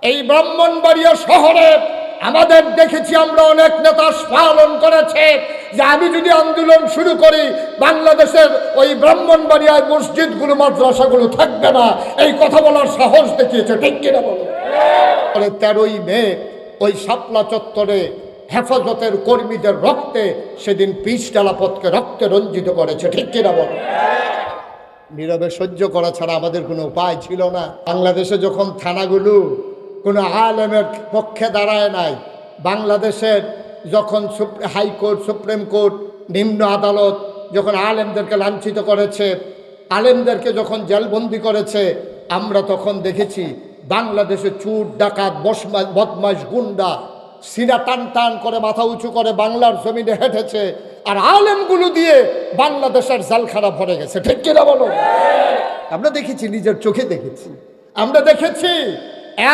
এই ব্রাহ্মণবাড়িয়া শহরে আমাদের দেখেছি আমরা অনেক নেতা পালন করেছে যে আমি যদি আন্দোলন শুরু করি বাংলাদেশের ওই ব্রাহ্মণবাড়িয়ায় মসজিদগুলো মাদ্রাসাগুলো থাকবে না, এই কথা বলার সাহস দেখিয়েছে। ঠিক কিনা বলো? 13ই মে ওই শাপলা চত্বরে হেফাজতের কর্মীদের রক্তে সেদিন পিচ ডালাপথকে রক্তে রঞ্জিত করেছে। ঠিক কিনা বলো? নীরবে সহ্য করা ছাড়া আমাদের কোনো উপায় ছিল না। বাংলাদেশে যখন থানাগুলো কোনো আলেমের পক্ষে দাঁড়ায় নাই, বাংলাদেশের যখন হাইকোর্ট, সুপ্রিম কোর্ট, নিম্ন আদালত যখন আলেমদেরকে লাঞ্ছিত করেছে, আলেমদেরকে যখন জেলবন্দি করেছে, আমরা তখন দেখেছি বাংলাদেশে চুর, ডাকাত, বদমাশ, গুন্ডা সিনা টান টান করে মাথা উঁচু করে বাংলার জমিনে হেঁটেছে, আর আলেমগুলো দিয়ে বাংলাদেশের জালখানা ভরে গেছে। ঠিক কিনা বলো? আমরা দেখেছি, নিজের চোখে দেখেছি। আমরা দেখেছি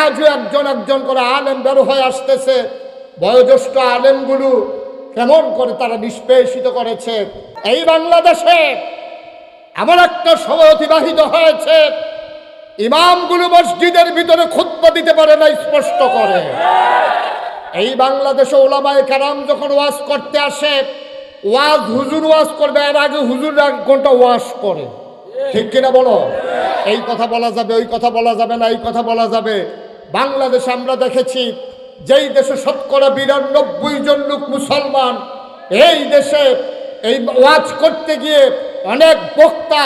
আজও একজন একজন করে আলেম বের হয়ে আসতেছে। বয়োজ্যেষ্ঠ আলেমগুলো কেমন করে তারা নিষ্পেষিত করেছে। এই বাংলাদেশে এমন একটা সময় অতিবাহিত হয়েছে, ইমামগুলো মসজিদের ভিতরে খুতবা দিতে পারে না, স্পষ্ট করে। এই বাংলাদেশে ওলামায়ে কেরাম যখন ওয়াজ করতে আসে, ওয়াজ হুজুর ওয়াজ করবে, এর আগে হুজুর 1 ঘন্টা ওয়াজ করে। ঠিক কিনা বলো? এই কথা বলা যাবে, ওই কথা বলা যাবে না, এই কথা বলা যাবে। বাংলাদেশে আমরা দেখেছি যেই দেশে শতকরা 92 জন লোক মুসলমান, এই দেশে এই ওয়াজ করতে গিয়ে অনেক বক্তা,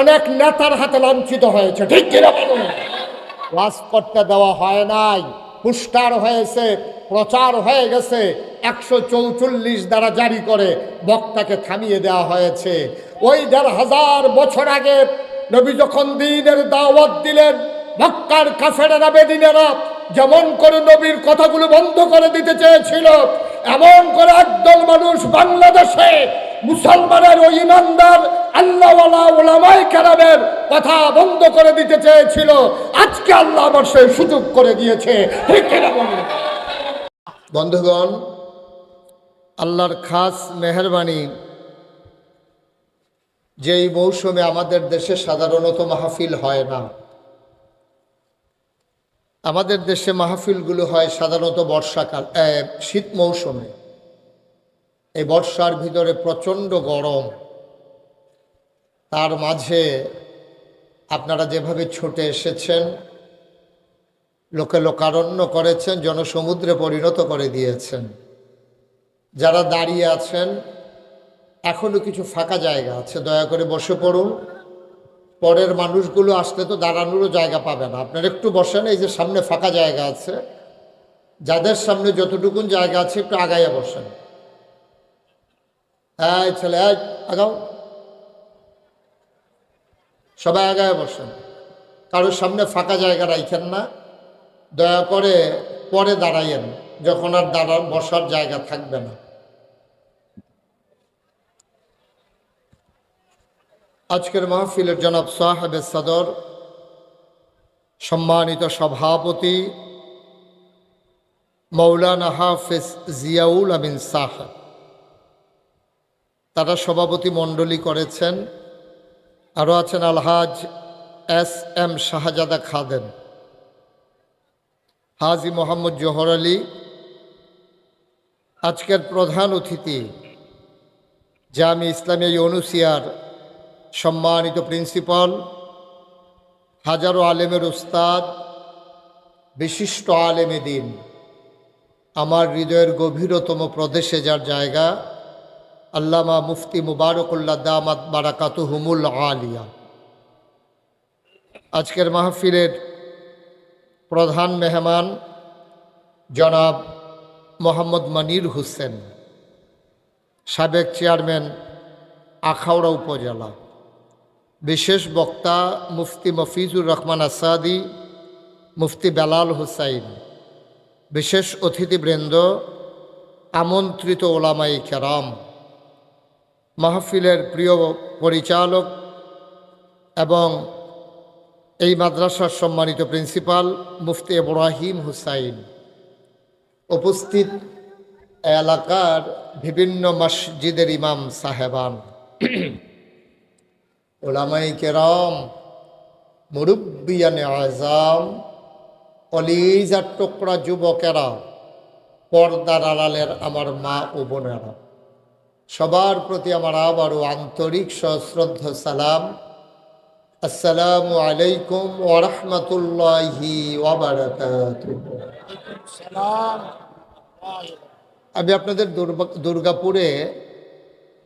অনেক নেতার হাতে লাঞ্ছিত হয়েছে। ঠিক কিনা বলো? ওয়াজ করতে দেওয়া হয় নাই, পুস্টার হয়েছে, প্রচার হয়ে গেছে, 144 দ্বারা জারি করে বক্তাকে থামিয়ে দেওয়া হয়েছে। ওই 1500 বছর আগে নবী যখন দ্বীনের দাওয়াত দিলেন, মক্কার কাফেরেরা, বেদিনেরা যেমন করে নবীর কথাগুলো বন্ধ করে দিতে চেয়েছিল, এমন করে একদল মানুষ বাংলাদেশে মুসলমানের ও ইমানদার আল্লাহওয়ালা ওলামায়ে কেরামের কথা বন্ধ করে দিতে চেয়েছিল। আজকে আল্লাহ আবার সেই সুযোগ করে দিয়েছে। ঠিক কিনা বলুন? বন্ধুগণ, আল্লাহর খাস মেহেরবানি, যেই মৌসুমে আমাদের দেশে সাধারণত মাহফিল হয় না। আমাদের দেশে মাহফিলগুলো হয় সাধারণত বর্ষাকাল, শীত মৌসুমে। এই বর্ষার ভিতরে প্রচণ্ড গরম, তার মাঝে আপনারা যেভাবে ছুটে এসেছেন, লোকে লোকারণ্য করেছেন, জনসমুদ্রে পরিণত করে দিয়েছেন। যারা দাঁড়িয়ে আছেন, এখনো কিছু ফাঁকা জায়গা আছে, দয়া করে বসে পড়ুন। পরের মানুষগুলো আসলে তো দাঁড়ানোরও জায়গা পাবে না, আপনারা একটু বসেন। এই যে সামনে ফাঁকা জায়গা আছে, যাদের সামনে যতটুকুন জায়গা আছে একটু আগাইয়া বসেন। এই ছেলে, এই আগাও, সবাই আগায় বসেন। কারোর সামনে ফাঁকা জায়গা রাখেন না, দয়া করে পরে দাঁড়াইয়েন যখন আর বসার জায়গা থাকবে না। আজকের মাহফিলের জনাব সাহেবে সদর, সম্মানিত সভাপতি মৌলানা হাফেজ জিয়াউল আমিন সাহেব, তারা সভাপতি মণ্ডলী করেছেন। আরও আছেন আলহাজ SM শাহজাদা খাদেম, হাজি মোহাম্মদ জোহর আলী। আজকের প্রধান অতিথি জামি ইসলামিয়া ইউনুসিয়ার সম্মানিত প্রিন্সিপাল, হাজারো আলেমের উস্তাদ, বিশিষ্ট আলেমে দিন, আমার হৃদয়ের গভীরতম প্রদেশে যার জায়গা, আল্লামা মুফতি মুবারকুল্লাহ দামাত বারাকাতুহুমুল আলিয়া। আজকের মাহফিলের প্রধান মেহমান জনাব মোহাম্মদ মনির হোসেন, সাবেক চেয়ারম্যান আখাউড়া উপজেলা। বিশেষ বক্তা মুফতি মফিজুর রহমান আসাদি, মুফতি বেলাল হুসাইন। বিশেষ অতিথিবৃন্দ, আমন্ত্রিত ওলামায়ে কেরাম, মাহফিলের প্রিয় পরিচালক এবং এই মাদ্রাসার সম্মানিত প্রিন্সিপাল মুফতি ইব্রাহিম হুসাইন, উপস্থিত এলাকার বিভিন্ন মসজিদের ইমাম সাহেবান, ওলামায়ে কেরাম, মুরব্বিয়ানে আযম কলিজার টুকরা যুবকেরা, পর্দার আড়ালের আমার মা ও বোনেরা, সবার প্রতি আমার আবারও আন্তরিক সশ্রদ্ধ সালাম। আসসালামু আলাইকুম ওয়া রাহমাতুল্লাহি ওয়া বারাকাতুহু। আমি আপনাদের দুর্গাপুরে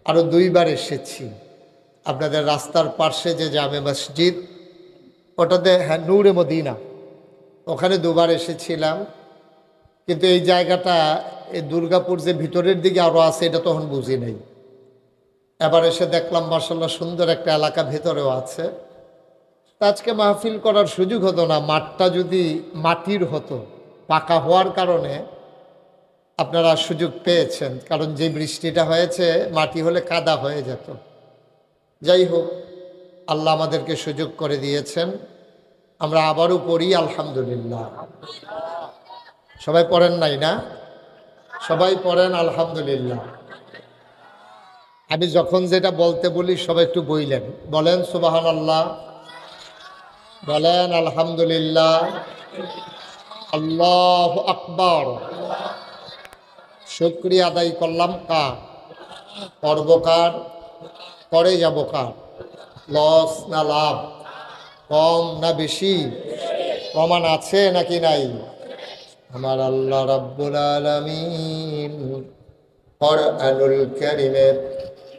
আরো 2বার এসেছি। আপনাদের রাস্তার পাশে যে জামে মসজিদ, ওটাতে নূরে মদিনা, ওখানে 2বার এসেছিলাম। কিন্তু এই জায়গাটা, এই দুর্গাপুর যে ভিতরের দিকে আরও আছে, এটা তখন বুঝি নাই। এবার এসে দেখলাম মাশাআল্লাহ সুন্দর একটা এলাকা ভেতরেও আছে। আজকে মাহফিল করার সুযোগ হতো না, মাঠটা যদি মাটির হতো, পাকা হওয়ার কারণে আপনারা সুযোগ পেয়েছেন। কারণ যে বৃষ্টিটা হয়েছে, মাটি হলে কাদা হয়ে যেত। যাই হোক, আল্লাহ আমাদেরকে সুযোগ করে দিয়েছেন, আমরা আবারও পড়ি আলহামদুলিল্লাহ। সবাই পড়েন নাই না? সবাই পড়েন আলহামদুলিল্লাহ। আমি যখন যেটা বলতে বলি সবাই একটু বইলেন, বলেন সুবহানাল্লাহ, বলেন আলহামদুলিল্লাহ, আল্লাহু আকবার। শুকরিয়া আদায় করলাম কার? করব কার? করে যাব কার? লস না লাভ? কম না বেশি? প্রমাণ আছে নাকি নাই? আমার আল্লাহ রাব্বুল আলামিন কুরআনুল কারীমে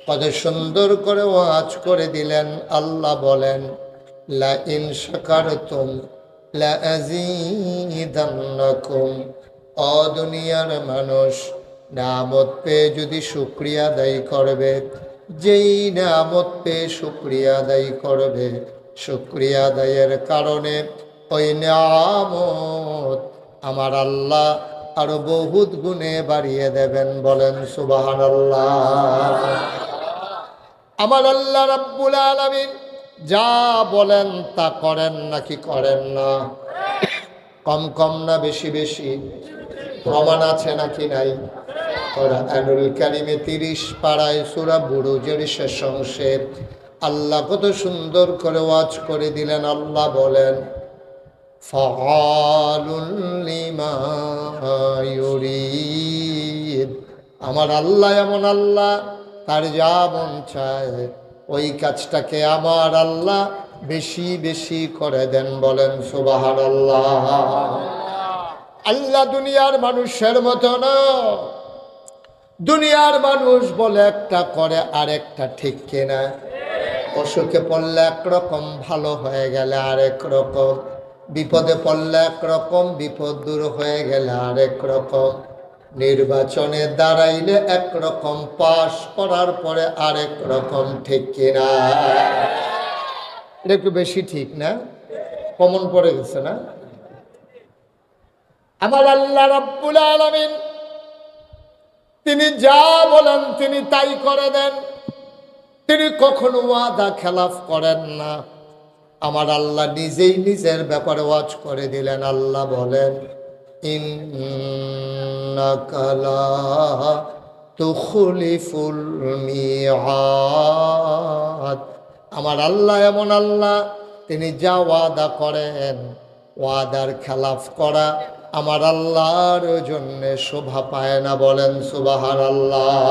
কত সুন্দর করে ওয়াজ করে দিলেন। আল্লাহ বলেন, লা ইন শাকারতুম লা আযীদান্নাকুম। ও দুনিয়ার মানুষ, নিয়ামত পেয়ে যদি শুকরিয়া আদায় করবে, যেই নিয়ামত পেয়ে শুকরিয়া আদায় করবে, শুকরিয়া আদায়ের কারণে ওই নিয়ামত আমার আল্লাহ আরো বহুত গুণে বাড়িয়ে দেবেন। বলেন সুবহানাল্লাহ। আমার আল্লাহ রাব্বুল আলামিন যা বলেন তা করেন নাকি করেন না? কম কম না বেশি বেশি? প্রমাণ আছে নাকি নাই? কুরআনুল কারীমে 30 পারায় সূরা বুরুজের শেষ অংশে আল্লাহ কত সুন্দর করে ওয়াজ করে দিলেন। আল্লাহ বলেন, ফাআলুন লিমা ইউরিদ। আমার আল্লাহ এমন আল্লাহ, তার যা মন চায় ওই কাজটাকে আমার আল্লাহ বেশি বেশি করে দেন। বলেন সুবহানাল্লাহ। আল্লাহ দুনিয়ার মানুষের মতো না। দুনিয়ার মানুষ বলে একটা, করে আরেকটা, ঠিক কিনা? অসুখে পড়লে একরকম, ভালো হয়ে গেলে আরেক রকম, বিপদে পড়লে একরকম, বিপদ দূর হয়ে গেলে আরেক রকম, নির্বাচনে দাঁড়াইলে একরকম, পাশ করার পরে আরেক রকম, ঠিক কিনা? এটা একটু বেশি ঠিক না? কমন পড়ে গেছে না? আমার আল্লাহ রাব্বুল আলামিন তিনি যা বলেন তিনি তাই করে দেন। তিনি কখনো ওয়াদা খেলাফ করেন না। আমার আল্লাহ নিজেই নিজের ব্যাপারে ওয়াজ করে দিলেন। আল্লাহ বলেন, ইন্নাকা লা তুখলিফুল মিআদ। আমার আল্লাহ এমন আল্লাহ, তিনি যা ওয়াদা করেন, ওয়াদার খেলাফ করা আমার আল্লাহর জন্য শোভা পায় না। বলেন সুবহানাল্লাহ।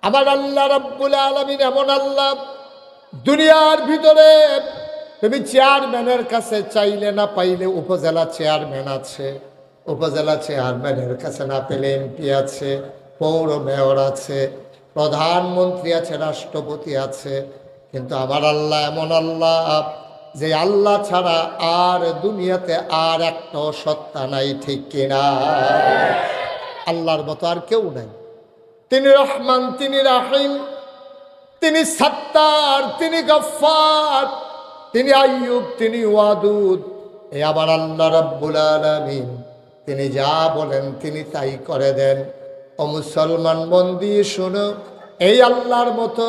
আমার আল্লাহ রাব্বুল আলামিন এমন আল্লাহ, দুনিয়ার ভিতরে তুমি চেয়ারম্যানের কাছে চাইলে না পাইলে উপজেলা চেয়ারম্যান আছে, উপজেলা চেয়ারম্যানের কাছে না পেলে এমপি আছে, পৌর মেয়র আছে, প্রধানমন্ত্রী আছে, রাষ্ট্রপতি আছে। কিন্তু আমার আল্লাহ এমন আল্লাহ, যে আল্লাহ ছাড়া আর দুনিয়াতে আর একটা সত্তা নাই, ঠিক কিনা? আল্লাহর মতো আর কেউ নাই। তিনি রহমান, তিনি রাহিম, তিনি সত্তার, তিনি গফফার, তিনি আইয়ুব, তিনি ওয়াদুদ। এই আমার আল্লাহ রাব্বুল আলামিন, তিনি যা বলেন তিনি তাই করে দেন। ও মুসলমান, মন দিয়ে শোনো, এই আল্লাহর মতো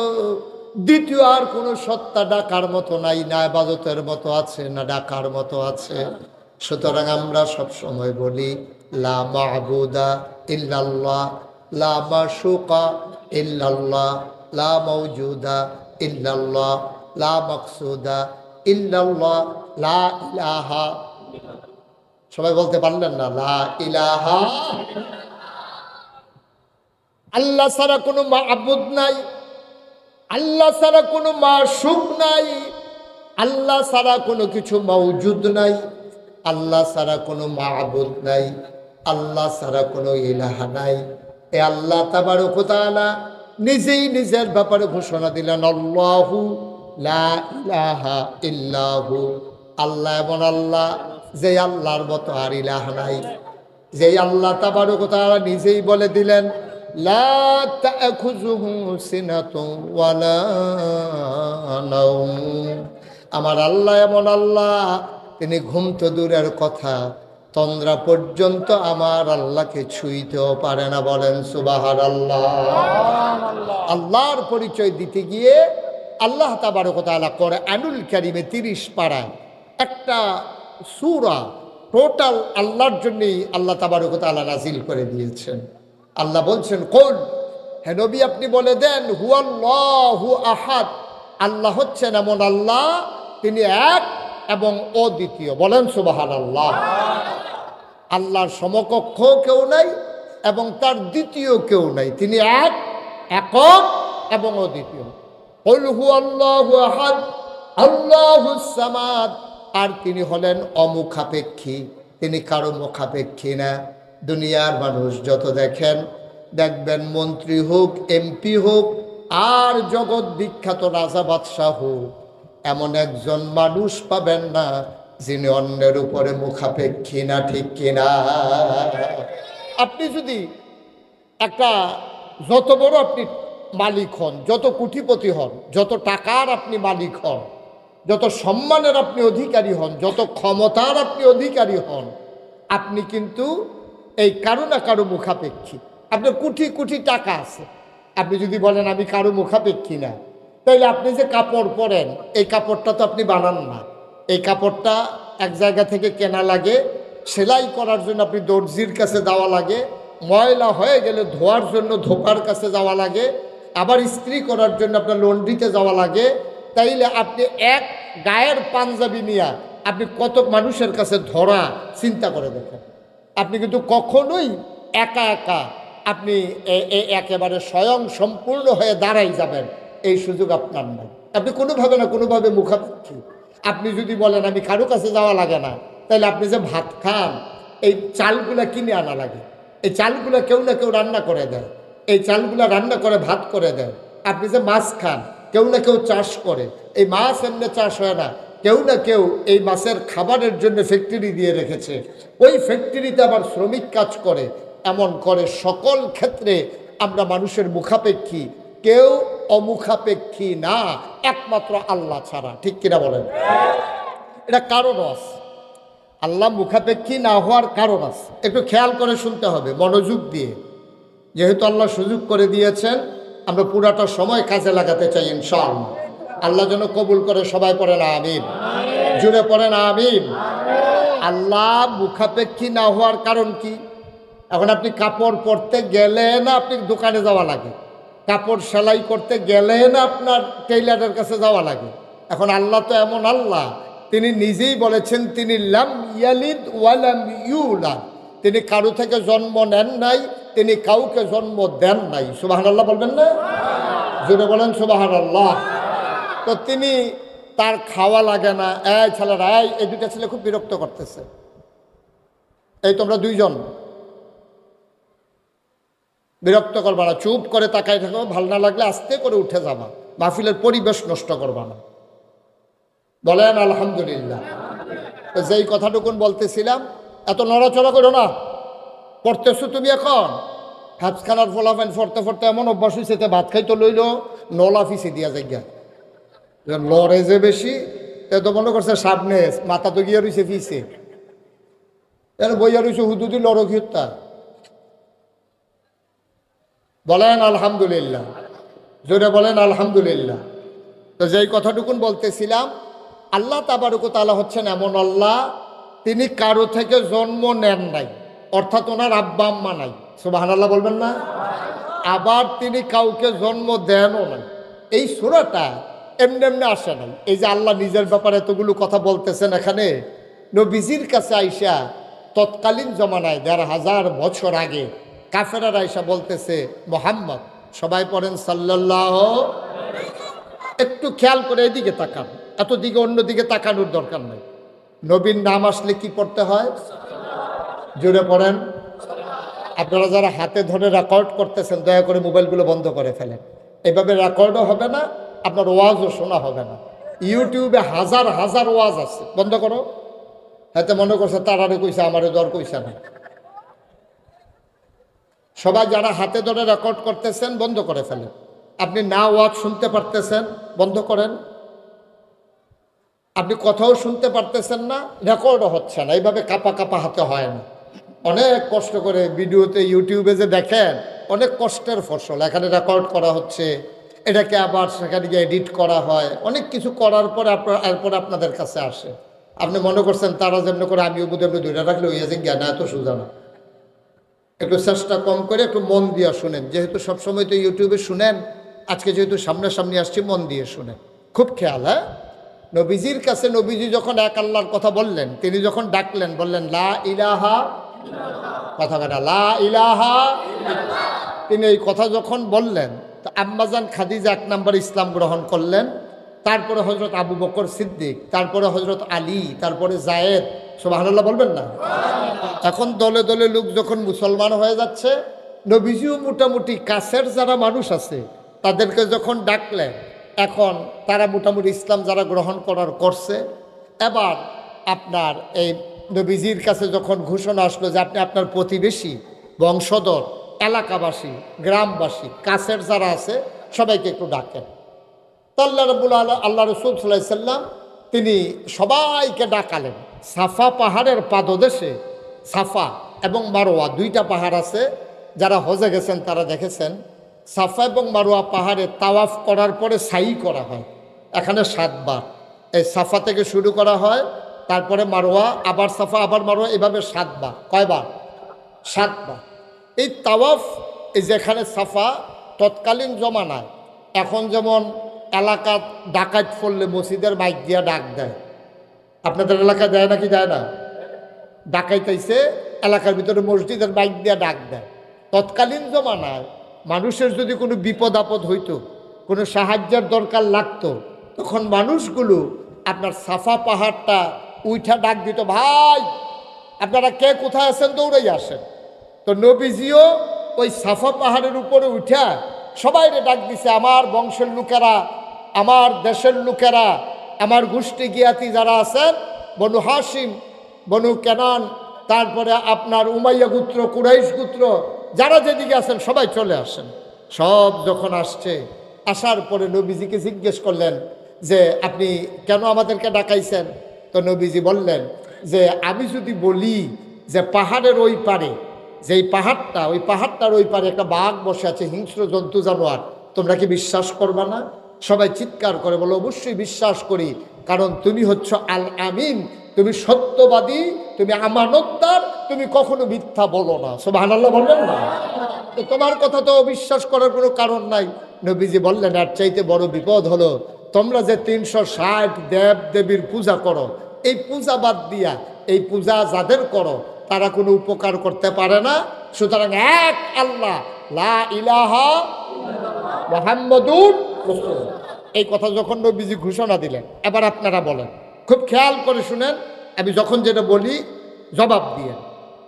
দ্বিতীয় আর কোনো সত্তা ডাকার মতো নাই, না ইবাদতের মতো আছে, না ডাকার মতো আছে। সুতরাং আমরা সব সময় বলি, লা মা'বুদা ইল্লাল্লাহ, লা মাশুকা ইল্লাল্লাহ, লা মাওজুদা ইল্লাল্লাহ, লা মাকসুদা ইল্লাল্লাহ, লা ইলাহা সবাই বলতে পারলেন না লা ইলাহা। আল্লাহ ছাড়া কোনো মাবুদ নাই, আল্লাহ ছাড়া কোনো মাশূক নাই, আল্লাহ ছাড়া কোনো কিছু মওজুদ নাই, আল্লাহ ছাড়া কোনো মাবুদ নাই, আল্লাহ ছাড়া কোনো ইলাহা নাই। এ আল্লাহ তাবারক ওয়া তাআলা নিজেই নিজের ব্যাপারে ঘোষণা দিলেন, আল্লাহু লা ইলাহা ইল্লাহু। আল্লাহ এমন আল্লাহ যে আল্লাহর মতো আর ইলাহা নাই। যেই আল্লাহ তাবারক ওয়া তাআলা নিজেই বলে দিলেন, লা তা'খুযুহু সিনাতুন ওয়ালা নাওম। আমার আল্লাহ এমন আল্লাহ, তিনি ঘুম তো দূরের কথা, তন্দ্রা পর্যন্ত আমার আল্লাহকে ছুঁইতেও পারে না। বলেন সুবহানাল্লাহ। আল্লাহর পরিচয় দিতে গিয়ে আল্লাহ তাবারক ওয়া তাআলা কোরআনুল কারীমে 30 পারায় একটা সূরা টোটাল আল্লাহর জন্যই আল্লাহ তাবারক ওয়া তাআলা নাজিল করে দিয়েছেন। আল্লাহ বলছেন, কুল, হে নবী আপনি বলে দেন, হুয়াল্লাহু আহাদ, আল্লাহ হচ্ছেন এমন আল্লাহ, তিনি এক এবং অদ্বিতীয়। বলেন সুবহানাল্লাহ। আল্লাহর সমকক্ষ কেউ নাই এবং তার দ্বিতীয় কেউ নাই, তিনি এক, একক এবং অদ্বিতীয়। কুল হুয়াল্লাহু আহাদ আল্লাহুস সামাদ, আর তিনি হলেন অমুখাপেক্ষী, তিনি কারো মুখাপেক্ষী না। দুনিয়ার মানুষ যত দেখবেন মন্ত্রী হোক, এমপি হোক, আর জগৎ বিখ্যাত রাজা বাদশাহ হোক, এমন একজন মানুষ পাবেন না যিনি অন্যের উপরে মুখাপেক্ষী না। ঠিক কিনা? আপনি যদি একটা যত বড় আপনি মালিক হন, যত কোটিপতি হন, যত টাকার আপনি মালিক হন, যত সম্মানের আপনি অধিকারী হন, যত ক্ষমতার আপনি অধিকারী হন, আপনি কিন্তু এই কারো না কারো মুখাপেক্ষী। আপনার কোটি কোটি টাকা আছে, আপনি যদি বলেন আমি কারো মুখাপেক্ষী না, তাইলে আপনি যে কাপড় পরেন, এই কাপড়টা তো আপনি বানান না। এই কাপড়টা এক জায়গা থেকে কেনা লাগে, সেলাই করার জন্য আপনি দর্জির কাছে যাওয়া লাগে, ময়লা হয়ে গেলে ধোয়ার জন্য ধোপার কাছে যাওয়া লাগে, আবার ইস্ত্রি করার জন্য আপনার লন্ড্রিতে যাওয়া লাগে। তাইলে আপনি এক গায়ের পাঞ্জাবি নিয়ে আপনি কত মানুষের কাছে ধরা, চিন্তা করে দেখেন। আপনি কিন্তু কখনোই একা একা আপনি একেবারে স্বয়ং সম্পূর্ণ হয়ে দাঁড়াই যাবেন, এই সুযোগ আপনার নাই। আপনি কোনোভাবে না কোনোভাবে মুখাপেক্ষী। আপনি যদি বলেন আমি কারো কাছে যাওয়া লাগে না, তাহলে আপনি যে ভাত খান, এই চালগুলা কিনে আনা লাগে। এই চালগুলা কেউ না কেউ রান্না করে দেয়, এই চালগুলা রান্না করে ভাত করে দেয়। আপনি যে মাছ খান, কেউ না কেউ চাষ করে। এই মাছ এমনি চাষ হয় না, কেউ না কেউ এই মাছের খাবারের জন্য ফ্যাক্টরি দিয়ে রেখেছে, ওই ফ্যাক্টরিতে আবার শ্রমিক কাজ করে। এমন করে সকল ক্ষেত্রে আমরা মানুষের মুখাপেক্ষী, কেউ অমুখাপেক্ষী না, একমাত্র আল্লাহ ছাড়া। ঠিক কিনা বলেন? এটা কারণ আছে, আল্লাহ মুখাপেক্ষী না হওয়ার কারণ আছে। একটু খেয়াল করে শুনতে হবে, মনোযোগ দিয়ে। যেহেতু আল্লাহ সুযোগ করে দিয়েছেন, আমরা পুরাটা সময় কাজে লাগাতে চাই ইনশাআল্লাহ। আল্লাহ যেন কবুল করে। সবাই পড়েন আমিন, জুড়ে পড়েন আমিন। আল্লাহ মুখাপেক্ষী না হওয়ার কারণ কি? এখন আপনি কাপড় পরতে গেলে না আপনি দোকানে যাওয়া লাগে, কাপড় সেলাই করতে গেলে না আপনার টেইলারের কাছে যাওয়া লাগে। এখন আল্লাহ তো এমন আল্লাহ, তিনি নিজেই বলেছেন তিনি লাম ইয়ালিদ ওয়ালাম ইউলাদ, তিনি কারো থেকে জন্ম নেন নাই, তিনি কাউকে জন্ম দেন নাই। সুবহানাল্লাহ বলবেন না? জোরে বলেন সুবহানাল্লাহ। তো তিনি, তার খাওয়া লাগে না। এই ছেলেরা, এই দুটা ছেলে খুব বিরক্ত করতেছে, এই তোমরা দুইজন বিরক্ত করবা না, চুপ করে তাকাই থাকো, ভাল না লাগলে আস্তে করে উঠে যাবা, মাহফিলের পরিবেশ নষ্ট করবা না। বলেন আলহামদুলিল্লাহ। যেই কথাটুকুন বলতেছিলাম, এত নড়াচড়া করো না। পড়তেছো তুমি এখন হাফখানার ফলাফেন ফরতে ফরতে এমন অভ্যাস হয়েছে, ভাত খাইতে লইল নলা ফিসে দিয়া যাইয়া লড়ে যে বেশি, তো মনে করছে সামনে মাথা তো গিয়া রয়েছে ফিসে, এর বইয়া রয়েছে হুদুদি লড়ক হত্যা। বলেন আলহামদুলিল্লাহ, জোরে বলেন আলহামদুলিল্লাহ। তো যেই কথাটুকুন বলতেছিলাম, আল্লাহ তাবারক ওয়া তাআলা হচ্ছেন এমন আল্লাহ, তিনি কারো থেকে জন্ম নেন নাই, অর্থাৎ ওনার আব্বা আম্মা নাই। সুবহানাল্লাহ বলবেন না? আবার তিনি কাউকে জন্ম দেনও নাই। এই সূরাটা এমনি এমনি আসে নাই। এই যে আল্লাহ নিজের ব্যাপারে এতগুলো কথা বলতেছেন, এখানে নবীজির কাছে আইসা তৎকালীন জমানায় ১৫০০ বছর আগে কাফেরারা এসে বলতেছে মোহাম্মদ, সবাই পড়েন সাল্লাল্লাহু। একটু খেয়াল করে এদিকে তাকান, এত দিকে অন্যদিকে তাকানোর দরকার নেই। নবীর নাম আসলে কি পড়তে হয়? জোরে পড়েন। আপনারা যারা হাতে ধরে রেকর্ড করতেছেন দয়া করে মোবাইলগুলো বন্ধ করে ফেলেন। এভাবে রেকর্ডও হবে না, আপনার ওয়াজও শোনা হবে না। ইউটিউবে হাজার হাজার ওয়াজ আছে, বন্ধ করো। হাতে মনে করছে তারারে কইছে, আমারে দর কইছে না। সবাই যারা হাতে ধরে রেকর্ড করতেছেন বন্ধ করে ফেলেন। আপনি না ওয়াজ শুনতে পারতেছেন, বন্ধ করেন। আপনি কথাও শুনতে পারতেছেন না, রেকর্ডও হচ্ছে না। এইভাবে কাপা কাপা হাতে হয় না। অনেক কষ্ট করে ভিডিওতে ইউটিউবে যে দেখেন, অনেক কষ্টের ফসল। এখানে রেকর্ড করা হচ্ছে, এটাকে আবার সেখানে গিয়ে এডিট করা হয়, অনেক কিছু করার পরে এরপরে আপনাদের কাছে আসে। আপনি মনে করছেন তারা যেমন করে আমিও বোধ হয় দুইটা রাখলে হয়ে যাচ্ছে, জ্ঞান এত সোজা না। একটু চেষ্টা কম করে একটু মন দিয়ে শুনেন। যেহেতু সবসময় তো ইউটিউবে শুনেন, আজকে যেহেতু সামনাসামনি আসছি, মন দিয়ে শুনেন, খুব খেয়াল। হ্যাঁ, নবীজির কাছে নবীজি যখন এক আল্লাহর কথা বললেন, তিনি যখন ডাকলেন, বললেন লা ইলাহা, কথা বলা লা ইলাহা। তিনি এই কথা যখন বললেন, তো আম্মাজান খাদিজা 1 নম্বর ইসলাম গ্রহণ করলেন। তারপরে হজরত আবু বকর সিদ্দিক, তারপরে হজরত আলী, তারপরে জায়েদ। সুবহানাল্লাহ বলবেন না? এখন দলে দলে লোক যখন মুসলমান হয়ে যাচ্ছে, নবীজিও মোটামুটি কাছের যারা মানুষ আছে তাদেরকে যখন ডাকলেন, এখন তারা মোটামুটি ইসলাম যারা গ্রহণ করার করছে। এবার আপনার এই নবীজির কাছে যখন ঘোষণা আসলো যে আপনি আপনার প্রতিবেশী, বংশধর, এলাকাবাসী, গ্রামবাসী, কাছের যারা আছে সবাইকে একটু ডাকেন। তো আল্লাহ রসুল সাল্লাল্লাহু আলাইহি সাল্লাম তিনি সবাইকে ডাকালেন। সাফা পাহাড়ের পাদদেশে, সাফা এবং মারোয়া 2টা পাহাড় আছে। যারা হজে গেছেন তারা দেখেছেন, সাফা এবং মারোয়া পাহাড়ে তাওয়াফ করার পরে সাই করা হয়। এখানে 7 বার এই সাফা থেকে শুরু করা হয়, তারপরে মারোয়া, আবার সাফা, আবার মারোয়া, এভাবে 7 বার। কয়বার? 7 বার। এই তাওয়াফ, এই যেখানে সাফা, তৎকালীন জমানায় এখন যেমন এলাকা ডাকাত পড়লে মসজিদের মাইক দিয়া ডাক দেয়, আপনাদের এলাকায় দেয় নাকি দেয় না? ডাকাইতেছে এলাকার ভিতরে মসজিদের মাইক দিয়া ডাক দেয়। তৎকালীন জমানায় মানুষের যদি কোনো বিপদ আপদ হইতো, কোনো সাহায্যের দরকার লাগতো, তখন মানুষগুলো আপনার সাফা পাহাড়টা উঠা ডাক দিত, ভাই আপনারা কে কোথায় আছেন, দৌড়াই আসেন। তো নবীজিও ওই সাফা পাহাড়ের উপরে উঠা সবাইরে ডাক দিছে, আমার বংশের লোকেরা, আমার দেশের লোকেরা, আমার গোষ্ঠী জ্ঞাতি যারা আছেন, বনু হাসিম, বনু কেনান, তারপরে আপনার উমাইয়া গোত্র, কুরাইশ গোত্র, যারা যেদিকে আছেন সবাই চলে আসেন। সব যখন আসছে, আসার পরে নবীজিকে জিজ্ঞেস করলেন যে আপনি কেন আমাদেরকে ডাকাইছেন? তো নবীজি বললেন যে আমি যদি বলি যে পাহাড়ের ওই পারে, যেই পাহাড়টা, ওই পাহাড়টার ওই পারে একটা বাঘ বসে আছে, হিংস্র জন্তু জানোয়ার, তোমরা কি বিশ্বাস করবা না? সবাই চিৎকার করে বলো, অবশ্যই বিশ্বাস করি, কারণ তুমি হচ্ছ আল আমিন, তুমি সত্যবাদী, তুমি আমানতদার, তুমি কখনো মিথ্যা বলো না। সুবহানাল্লাহ বলবেন না? তো তোমার কথা তো অবিশ্বাস করার কোনো কারণ নাই। নবীজি বললেন, আর চাইতে বড় বিপদ হলো তোমরা যে 360 দেব দেবীর পূজা করো, এই পূজা বাদ দিয়া এই পূজা যাদের করো তারা কোনো উপকার করতে পারে না। সুতরাং এক আল্লাহ, লা ইলাহা মুহাম্মাদুর রাসূলুল্লাহ, এই কথা যখন নবীজি ঘোষণা দিলেন, এবার আপনারা বলেন, খুব খেয়াল করে শুনেন, আমি যখন যেটা বলি জবাব দিয়ে।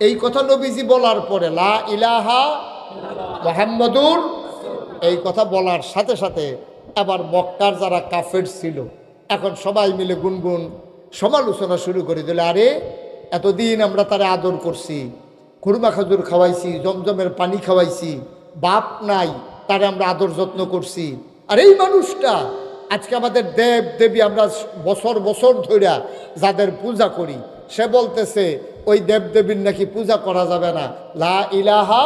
এই কথা নবীজি বলার পরে লা ইলাহা মুহাম্মাদুর, এই কথা বলার সাথে সাথে আবার মক্কার যারা কাফের ছিল, এখন সবাই মিলে গুনগুন সমালোচনা শুরু করে দিল। আরে এতদিন আমরা তারে আদর করছি, খুরমা খাজুর খাওয়াইছি, জমজমের পানি খাওয়াইছি, বাপ নাই, তারে আমরা আদর যত্ন করছি, আর এই মানুষটা আজকে আমাদের দেব দেবী আমরা বছর বছর ধইরা যাদের পূজা করি, সে বলতেছে ওই দেব দেবীর নাকি পূজা করা যাবে না, লা ইলাহা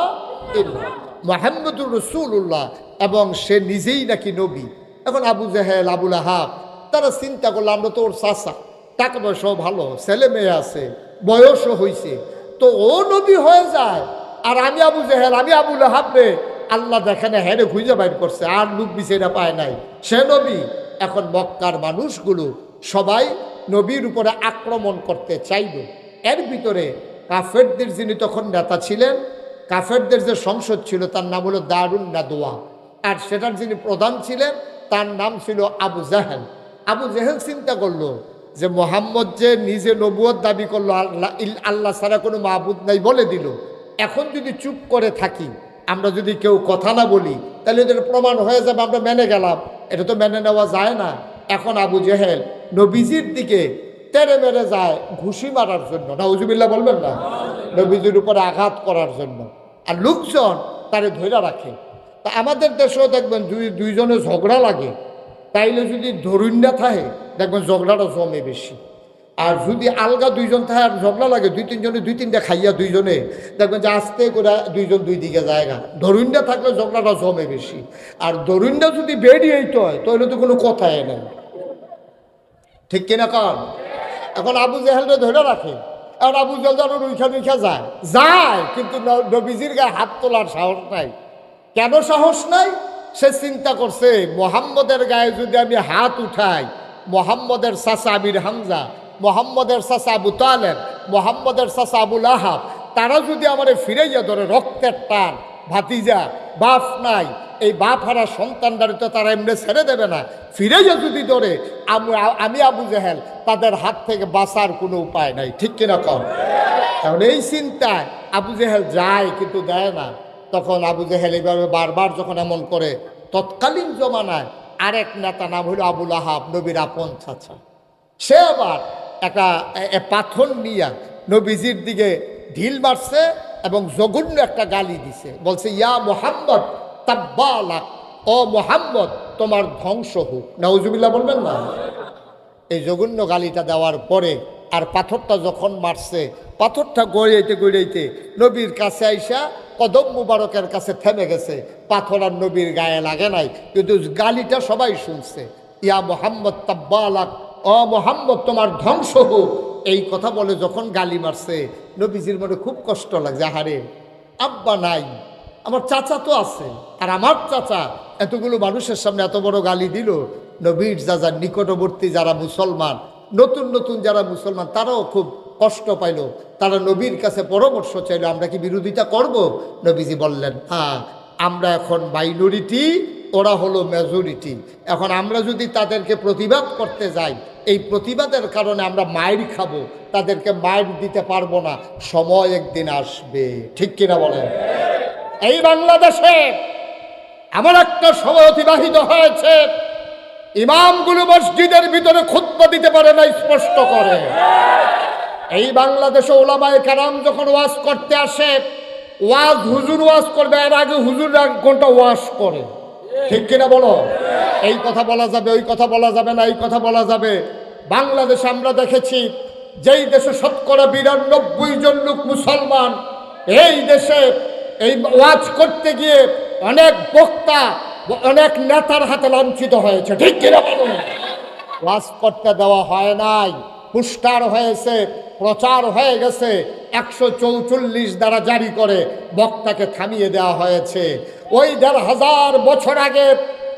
ইল্লাল্লাহ মুহাম্মাদুর রাসূলুল্লাহ, এবং সে নিজেই নাকি নবী। এখন আবু জেহেল, আবুল আহাব তারা চিন্তা করলো, আমরা তো ওর চাচা, টাকা পয়সাও ভালো, ছেলে মেয়ে আছে, বয়সও হয়েছে, তো ও নবী হয়ে যায়, আর আমি আবু জেহেল, আমি আবুল আহাব রে আল্লাহ দেখেনে হেরে খুঁজে বাইর করছে, আর লোক বিচারা পায় নাই, সে নবী। এখন মক্কার মানুষগুলো সবাই নবীর উপরে আক্রমণ করতে চাইল। এর ভিতরে কাফেরদের যিনি তখন নেতা ছিলেন, কাফেরদের যে সংসদ ছিল তার নাম হলো দারুন নাদওয়া, আর সেটার যিনি প্রধান ছিলেন তার নাম ছিল আবু জাহেল। আবু জাহেল চিন্তা করলো যে মোহাম্মদ যে নিজে নবুয়ত দাবি করলো, আল্লাহ ছাড়া কোনো মাবুদ নাই বলে দিল, এখন যদি চুপ করে থাকি, আমরা যদি কেউ কথা না বলি, তাহলে এদের প্রমাণ হয়ে যাবে আমরা মেনে গেলাম, এটা তো মেনে নেওয়া যায় না। এখন আবু জেহেল নবীজির দিকে তেরে মেরে যায় ঘুষি মারার জন্য, নাউজুবিল্লাহ বলবেন না, নবীজির উপরে আঘাত করার জন্য, আর লোকজন তারে ধৈর্য রাখে। তা আমাদের দেশেও দেখবেন দুইজনে ঝগড়া লাগে, তাইলে যদি ধরুন না থাকে দেখবেন ঝগড়াটা জমে বেশি। আর যদি আলগা দুইজন থাকে আর ঝগড়া লাগে, দুই তিনটা খাইয়া দুইজনে দেখবেন যে আস্তে করে দুইজন দুই দিকে জায়গা। ধরুনটা থাকলে ঝগড়াটা জমে বেশি, আর ধরুনটা যদি বেরিয়েইতে হয় তাহলে তো কোনো কথাই নেই, ঠিক কিনা কন? এখন আবু জেহেলটা ধরে রাখে, আর আবু জেহেল যেন রুইখা যায়, কিন্তু নবীজির গায়ে হাত তোলার সাহস নাই। কেন সাহস নাই? সে চিন্তা করছে মোহাম্মদের গায়ে যদি আমি হাত উঠাই, মোহাম্মদের চাচা আমির হামজা, মোহাম্মদের চাচা আবু তালেব, মোহাম্মদের চাচা আবুল আহাব, তারা যদি আমার ফিরাইয়া ধরে, রক্তের টান, ভাতিজা, বাপ নাই, এই বাপ হারা সন্তানদারে তো তারা এমনি ছেড়ে দেবে না, ফিরাইয়া যদি ধরে আমি আবু জেহেল, তাদের হাত থেকে বাঁচার কোনো উপায় নাই, ঠিক কিনা কম? কারণ এই চিন্তায় আবু জেহেল যায় কিন্তু দেয় না। তখন আবু জেহেল এইভাবে বারবার যখন এমন করে, তৎকালীন জমানায় আরেক নেতা নাম হলো আবুল আহাব, নবীর আপন চাচা, সে আবার একটা পাথর নিয়ে নবীজির দিকে ঢিল মারছে এবং জঘন্য একটা গালি দিছে, বলছে ইয়া মোহাম্মদ তাব্বালাক, ও মোহাম্মদ তোমার ধ্বংস হোক, নাউজুবিল্লাহ বলবেন না। এই জঘন্য গালিটা দেওয়ার পরে আর পাথরটা যখন মারছে, পাথরটা গড়াইতে নবীর কাছে আইসা কদম মুবারকের কাছে থেমে গেছে, পাথর আর নবীর গায়ে লাগে নাই, কিন্তু গালিটা সবাই শুনছে, ইয়া মোহাম্মদ তাব্বালাক, ও মোহাম্মদ তোমার ধ্বংস হোক, এই কথা বলে যখন গালি মারছে, নবীজির মনে খুব কষ্ট লাগছে, আহারে আব্বা নাই, আমার চাচা তো আছে, আর আমার চাচা এতগুলো মানুষের সামনে এত বড় গালি দিল। নবীর যার নিকটবর্তী যারা মুসলমান, নতুন যারা মুসলমান, তারাও খুব কষ্ট পাইল, তারা নবীর কাছে পরামর্শ চাইল, আমরা কি বিরোধিতা করব? নবীজি বললেন, হ্যাঁ, আমরা এখন মাইনরিটি, ওরা হলো মেজরিটি, এখন আমরা যদি তাদেরকে প্রতিবাদ করতে যাই, এই প্রতিবাদের কারণে আমরা মাইর খাবো, তাদেরকে মাইর দিতে পারবো না, সময় একদিন আসবে, ঠিক কিনা বলেন? এই বাংলাদেশে এমন একটা সময় অতিবাহিত হয়েছে, ইমামগুলো মসজিদের ভিতরে খুতবা দিতে পারে না, স্পষ্ট করে। এই বাংলাদেশে ওলামায়ে কেরাম যখন ওয়াজ করতে আসে, হুজুর ওয়াজ করবে, এর আগে হুজুর 1 ঘন্টা ওয়াজ করে, ঠিক কিনা বলো? এই কথা বলা যাবে, ওই কথা বলা যাবে না, এই কথা বলা যাবে। বাংলাদেশে আমরা দেখেছি, যেই দেশে শতকরা 92 জন লোক মুসলমান, এই দেশে এই ওয়াজ করতে গিয়ে অনেক বক্তা, অনেক নেতার হাতে লাঞ্ছিত হয়েছে, ঠিক কিনা বলুন? ওয়াজ করতে দেওয়া হয় নাই, পুস্টার হয়েছে, প্রচার হয়ে গেছে, 144 দ্বারা জারি করে বক্তাকে থামিয়ে দেওয়া হয়েছে। ওই 1500 বছর আগে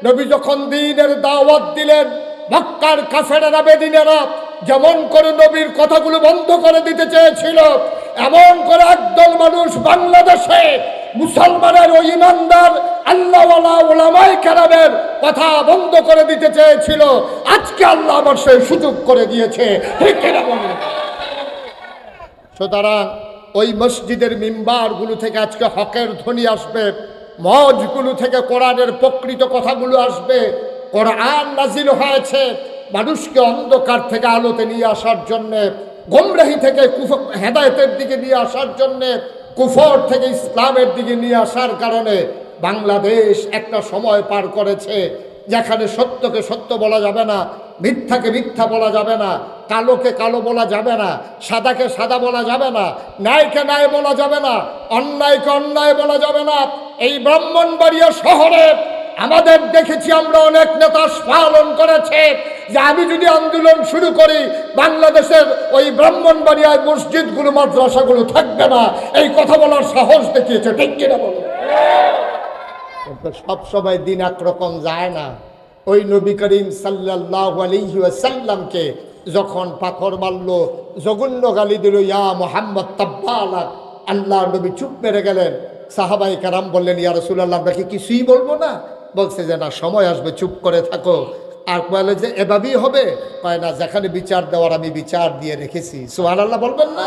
নবী যখন দ্বীনের দাওয়াত দিলেন, মক্কার কাফেরেরা, বেদিনেরা যেমন করে নবীর কথাগুলো বন্ধ করে দিতে চেয়েছিল, এমন করে একদল মানুষ বাংলাদেশে মুসলমানের ও ইমানদার আল্লাহওয়ালা ওলামায়ে কেরামের কথা বন্ধ করে দিতে চেয়েছিল। আজকে আল্লাহ আবার সেই সুযোগ করে দিয়েছে, ঠিক কিনা বলুন? সুতরাং ওই মসজিদের মিম্বারগুলো থেকে আজকে হকের ধ্বনি আসবে, মজগুলো থেকে কোরআনের প্রকৃত কথাগুলো আসবে। কোরআন নাজিল হয়েছে মানুষকে অন্ধকার থেকে আলোতে নিয়ে আসার জন্যে, গোমরাহি থেকে হেদায়েতের দিকে নিয়ে আসার জন্যে, কুফর থেকে ইসলামের দিকে নিয়ে আসার কারণে বাংলাদেশ একটা সময় পার করেছে যেখানে সত্যকে সত্য বলা যাবে না, মিথ্যাকে মিথ্যা বলা যাবে না, কালোকে কালো বলা যাবে না, সাদাকে সাদা বলা যাবে না, ন্যায়কে ন্যায় বলা যাবে না, অন্যায়কে অন্যায় বলা যাবে না। এই ব্রাহ্মণবাড়িয়া শহরে আমাদের দেখেছি আমরা অনেক নেতা পালন করেছে যে আমি যদি আন্দোলন শুরু করি, বাংলাদেশের ওই ব্রাহ্মণবাড়িয়ায় মসজিদগুলো, মাদ্রাসাগুলো থাকবে না, এই কথা বলার সাহস দেখিয়েছে, ঠিক কিনা বলো? কিন্তু সবসময় দিন একরকম যায় না। ওই নবী করিম সাল্লাল্লাহু আলাইহি ওয়াসাল্লামকে যখন পাথর মারল, জঘন্য গালি দিল, ইয়া মুহাম্মদ তাব্বালাক, আল্লাহ নবী চুপ মেরে গেলেন। সাহাবাই কারাম বললেন, ইয়া রাসূলুল্লাহ, আমরা কি কিছুই বলবো না? বলছে যে না, সময় আসবে, চুপ করে থাকো। আর বলে যে এভাবেই হবে? কয় না, যেখানে বিচার দেওয়ার আমি বিচার দিয়ে রেখেছি। সুবহানাল্লাহ বলবেন না?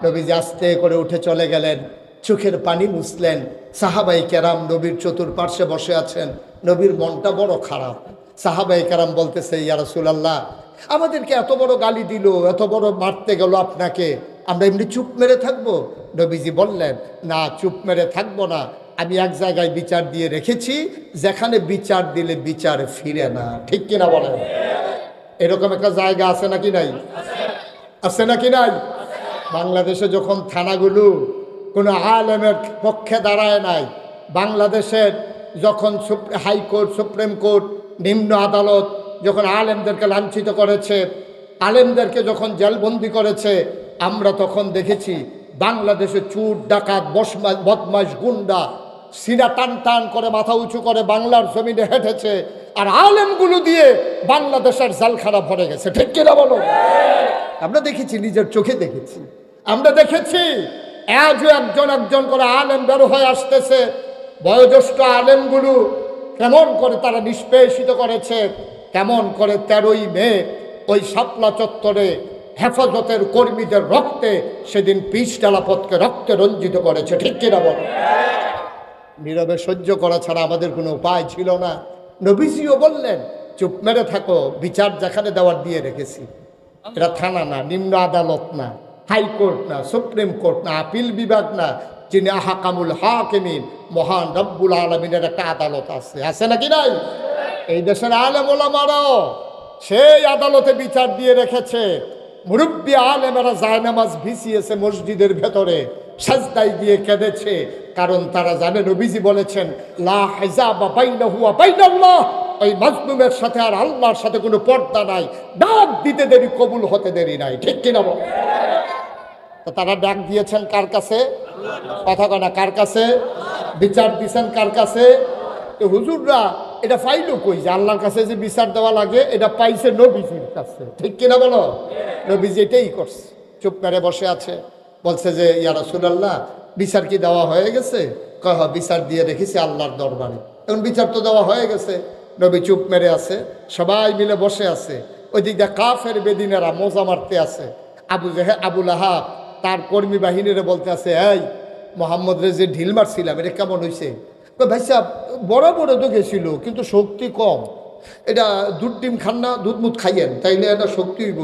নবীজি আস্তে করে উঠে চলে গেলেন, চোখের পানি মুছলেন। সাহাবাই কেরাম নবীর চতুর্পার্শ্বে বসে আছেন। নবীর মনটা বড় খারাপ। সাহাবাই কেরাম বলতেছে, ইয়া রাসূলুল্লাহ, আমাদেরকে এত বড় গালি দিল, এত বড় মারতে গেল আপনাকে, আমরা এমনি চুপ মেরে থাকবো? নবীজি বললেন, না, চুপ মেরে থাকবো না। আমি এক জায়গায় বিচার দিয়ে রেখেছি, যেখানে বিচার দিলে বিচার ফিরে না। ঠিক কিনা বলেন? এরকম একটা জায়গা আছে নাকি নাই? আছে নাকি নাই? বাংলাদেশে যখন থানাগুলো কোনো আলেমের পক্ষে দাঁড়ায় নাই, বাংলাদেশের যখন হাইকোর্ট, সুপ্রিম কোর্ট, নিম্ন আদালত যখন আলেমদেরকে লাঞ্ছিত করেছে, আলেমদেরকে যখন জেলবন্দি করেছে, আমরা তখন দেখেছি বাংলাদেশে চুর, ডাকাত, বদমাশ, গুন্ডা সিনা টান টান করে মাথা উঁচু করে বাংলার জমিনে হেঁটেছে, আর আলেমগুলো দিয়ে বাংলাদেশের জালখানা ভরে গেছে। ঠিক কিনা বলো? আমরা দেখেছি, নিজের চোখে দেখেছি, আমরা দেখেছি। আজও একজন একজন করে আলেম বের হয়ে আসতেছে। বয়োজ্যেষ্ঠ আলেমগুলো কেমন করে তারা নিষ্পেষিত করেছে, কেমন করে 13ই মে ওই শাপলা চত্বরে হেফাজতের কর্মীদের রক্তে সেদিন পিচ ডালাপথকে রক্তে রঞ্জিত করেছে। ঠিক কিনা বলো? নীরবে সহ্য করা ছাড়া আমাদের কোনো উপায় ছিল না। নবীজিও বললেন, চুপ মেরে থাকো, বিচার যেখানে দেওয়ার দিয়ে রেখেছি। এটা থানা না, নিম্ন আদালত না, হাইকোর্ট না, সুপ্রিম কোর্ট না, আপিল বিভাগ না, যিনি আহকামুল হাকিমিন, মহান রব্বুল আলামিনের একটা আদালত আছে। আছে নাকি নাই? এই দেশের আলেম ওলামারাও সেই আদালতে বিচার দিয়ে রেখেছে। মুরব্বী আলেমেরা জায়নামাজ ভিছিয়েছে মসজিদের ভেতরে, সাজদায় দিয়ে কেঁদেছে, কারণ তারা জানে নবীজি বলেছেন, লা হিজাবা বাইনাহু ওয়া বাইনাল্লাহ, ওই মাজলুমের সাথে আর আল্লাহর সাথে কোনো পর্দা নাই। ডাক দিতে দেরি, কবুল হতে দেরি নাই। ঠিক কিনা বল? তো তারা ডাক দিয়েছেন কার কাছে? কথা কয় না, কার কাছে? বিচার দিচ্ছেন কার কাছে? তো হুজুররা এটা পাইলো কই যে আল্লাহর কাছে যে বিচার দেওয়া লাগে, এটা পাইছে নবীজির কাছে। ঠিক কিনা বলো? নবীজি এটাই করছে, চুপ মেরে বসে আছে। বলছে যে, ইয়া রাসূলুল্লাহ, বিচার কি দেওয়া হয়ে গেছে? কয়, বিচার দিয়ে রেখেছি আল্লাহর দরবারে। এখন বিচার তো দেওয়া হয়ে গেছে। নবী চুপ মেরে আছে, সবাই মিলে বসে আছে। ওই দিক দিয়ে কাফের বেদিনেরা মজা মারতে আছে। আবু লাহাব তার কর্মী বাহিনীরে বলতে আছে, এই মোহাম্মদ রে যে ঢিল মারছিলাম, এটা কেমন হয়েছে? ভাই সাহেব, বড় বড় তো গেছিল, কিন্তু শক্তি কম। এটা দুধ ডিম খান না, দুধ মুধ খাইয়েন, তাইলে এটা শক্তি হইব।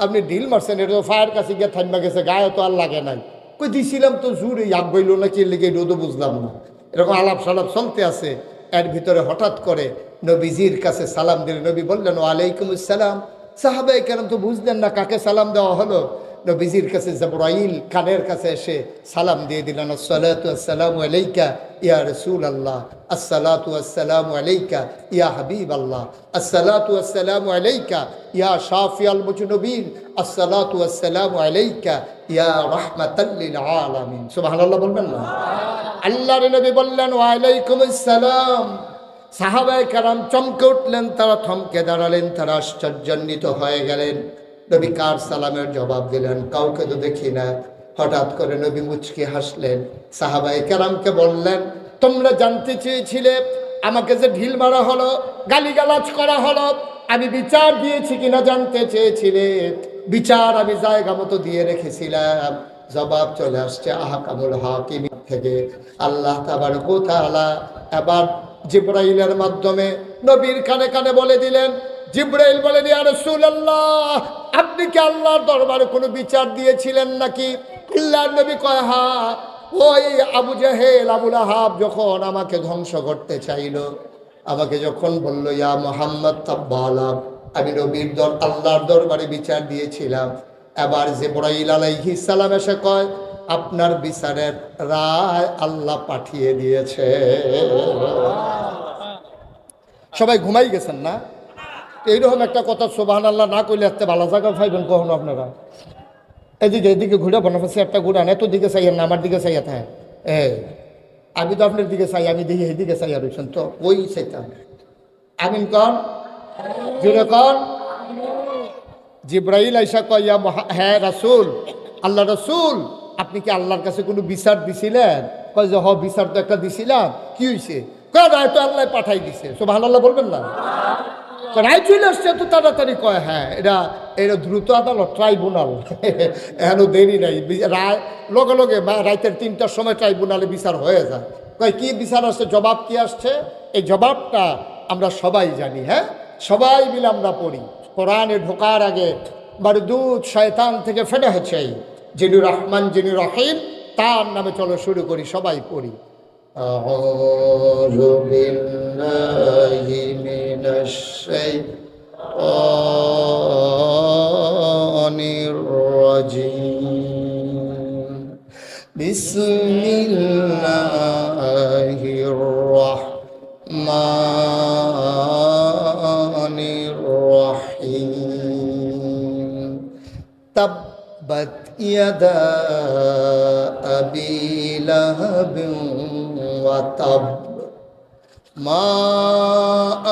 আপনি ঢিল মারছেন, এটা তো ফায়ার কাছে গিয়ে থাইমা গেছে, গায়ে তো আর লাগে নাই। কই দিছিলাম তো জোরে, আগ বইল না কি লেগে, এটা তো বুঝলাম না। এরকম আলাপ সালাপ চলতে আছে। এর ভিতরে হঠাৎ করে নবীজির কাছে সালাম দিলেন। নবী বললেন, ওয়ালাইকুম আসসালাম। সাহাবায়ে কেরাম তো বুঝলেন না কাকে সালাম দেওয়া হলো। নবীজির কাছে জিবরাইল কানের কাছে এসে সালাম দিয়ে দিলেন, আসসালাতু আসসালামু আলাইকা ইয়া রাসূলুল্লাহ, আসসালাতু আসসালামু আলাইকা ইয়া হাবিবাল্লাহ, আসসালাতু আসসালামু আলাইকা ইয়া শাফিয়াল মুজনিবিন, আসসালাতু আসসালামু আলাইকা ইয়া রাহমাতাল লিল আলামিন। সুবহানাল্লাহ বলবেন না? আল্লাহর নবী বললেন, ওয়া আলাইকুম আসসালাম। সাহাবায়ে কেরাম চমকে উঠলেন, তারা থমকে দাঁড়ালেন, তারা আশ্চর্যান্বিত হয়ে গেলেন। নবী কার সালামের জবাব দিলেন? কাউকে তো দেখি না। হঠাৎ করে নবী মুচকি হাসলেন, সাহাবায়ে কেরামকে বললেন, তোমরা জানতে চেয়েছিলে আমাকে যে ঢিল মারা হলো, গালিগালাজ করা হলো, আমি বিচার দিয়েছি কিনা জানতে চেয়েছিলে। বিচার আমি জায়গা মতো দিয়ে রেখেছিলাম। জবাব চলে আসছে আহকামুল হাকিমিন থেকে। আল্লাহ তাবারক ওয়া তাআলা এবার জিবরাইলের মাধ্যমে নবীর কানে কানে বলে দিলেন। জিবরাইল বলেন, ইয়া রাসূলুল্লাহ, আপনি কি আল্লাহর দরবারে কোনো বিচার দিয়েছিলেন নাকি? আল্লাহর নবী কয়, হ্যাঁ। ওই আবু জাহেল, আবু লাহাব যখন আমাকে ধ্বংস করতে চাইল, আমাকে যখন বলল, ইয়া মুহাম্মদ তাব্বালাক, আমি নবীর আল্লাহর দরবারে বিচার দিয়েছিলাম। এবার জিবরাইল আলাইহিস সালাম এসে কয়, আপনার বিচারের রায় আল্লাহ পাঠিয়ে দিয়েছে। সবাই ঘুমাই গেছেন না? এইরকম একটা কথা সুবহানাল্লাহ না কইলে এত ভালো জায়গা পাইবেন কখনো আপনারা? এদিকে ঘুরে বনফাসে একটা ঘুরান, এত দিকে চাইয়েন না, আমার দিকে চাইয়া থাকে। আমি তো আপনার দিকে চাই, আমি দেখি এইদিকে চাইয়া রয়েছেন তো, ওই চাইতাম। আমিন কন, জোরে কন। জিব্রাইল আইসা কয় হ্যাঁ রাসূল, আল্লাহ রাসূল আপনি কি আল্লাহর কাছে কোনো বিচার দিছিলেন? কয় যে বিচার তো একটা দিছিলাম। কি হয়েছে? কয় রায় তো আল্লাহ পাঠাই দিছে। সুবহানাল্লাহ বলবেন না? রায় চলে আসছে তো তাড়াতাড়ি। কয় হ্যাঁ, এটা দ্রুত আদালত, ট্রাইব্যুনাল, এখনো দেরি নাই। রায় লগে লগে রাতের 3টার সময় ট্রাইব্যুনালে বিচার হয়ে যায়। কয় কি বিচার আসছে, জবাব কি আসছে? এই জবাবটা আমরা সবাই জানি। হ্যাঁ, সবাই মিলে আমরা পড়ি। কোরআনে ঢোকার আগে মারদুদ শয়তান থেকে ফেটে হচ্ছে যিনি রহমান যিনি রহিম, তার নামে চলো শুরু করি, সবাই পড়ি। أعوذ بالله من الشيطان الرجيم بسم الله الرحمن الرحيم تبت يدا أبي لهب وتب ما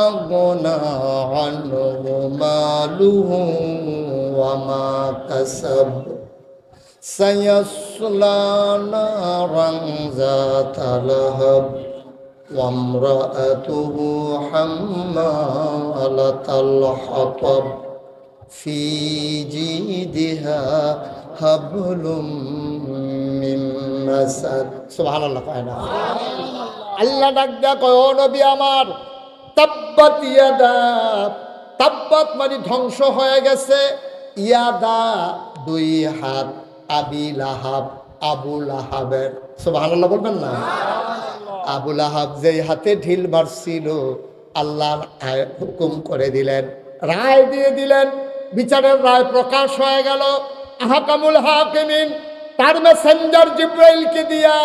أغنى عنه ماله وما كسب سيصلى نارا ذات لهب وامرأته حمالة الحطب في جيدها حبل من مسد সুবহানাল্লাহ। আল্লাহ ডাক দেয়া কয়, ও নবী আমার, তাব্বাত ইয়াদা, তাব্বাত মানে ধ্বংস হয়ে গেছে, ইয়াদা দুই হাত, আবি লাহাব আবু লাহাবের। সুবহানাল্লাহ বলবেন না? আবু লাহাব যেই হাতে ঢিল মারছিল, আল্লাহ হুকুম করে দিলেন, রায় দিয়ে দিলেন, বিচারের রায় প্রকাশ হয়ে গেল। আহকামুল হাকিমিন তার মেসেঞ্জার জিব্রাইলকে দিয়া,